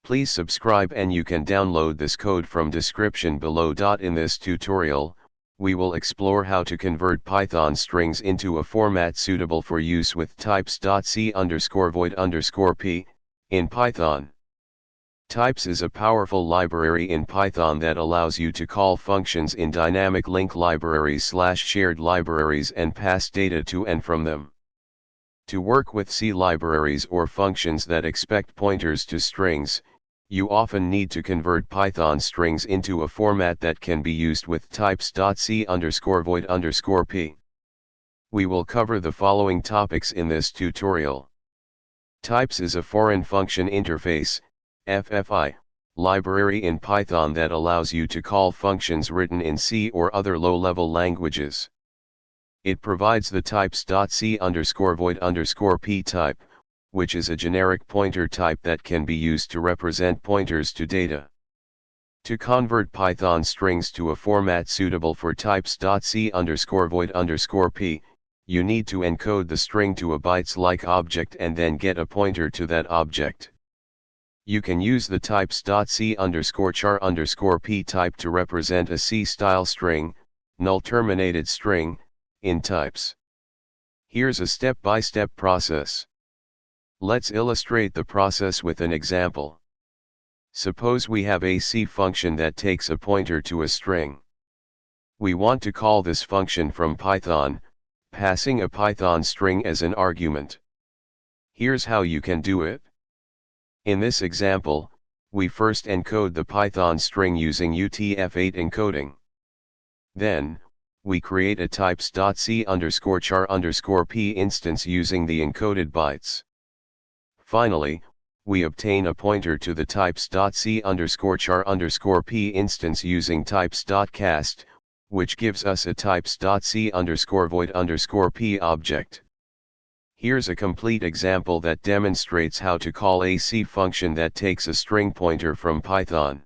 Please subscribe and you can download this code from description below. In this tutorial, we will explore how to convert Python strings into a format suitable for use with types.c_void_p in Python. Types is a powerful library in Python that allows you to call functions in dynamic link libraries/shared libraries and pass data to and from them. To work with C libraries or functions that expect pointers to strings, you often need to convert Python strings into a format that can be used with types.c_void_p. We will cover the following topics in this tutorial. Types is a foreign function interface, FFI, library in Python that allows you to call functions written in C or other low-level languages. It provides the types.c_void_p type, which is a generic pointer type that can be used to represent pointers to data. To convert Python strings to a format suitable for types.c_void_p, you need to encode the string to a bytes-like object and then get a pointer to that object. You can use the types.c_char_p type to represent a C-style string, null-terminated string, in types. Here's a step-by-step process. Let's illustrate the process with an example. Suppose we have a C function that takes a pointer to a string. We want to call this function from Python, passing a Python string as an argument. Here's how you can do it. In this example, we first encode the Python string using UTF-8 encoding. Then, we create a types.c_char_p instance using the encoded bytes. Finally, we obtain a pointer to the types.c_char_p instance using types.cast, which gives us a types.c_void_p object. Here's a complete example that demonstrates how to call a C function that takes a string pointer from Python.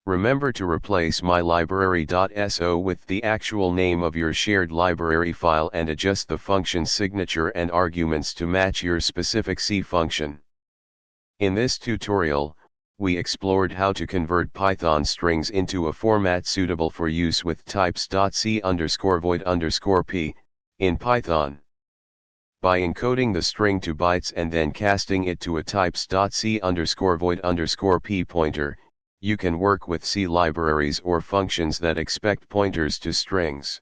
Remember to replace mylibrary.so with the actual name of your shared library file and adjust the function's signature and arguments to match your specific C function. In this tutorial, we explored how to convert Python strings into a format suitable for use with types.c_void_p in Python. By encoding the string to bytes and then casting it to a types.c_void_p pointer, you can work with C libraries or functions that expect pointers to strings.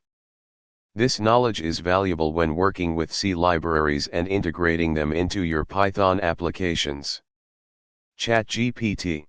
This knowledge is valuable when working with C libraries and integrating them into your Python applications. ChatGPT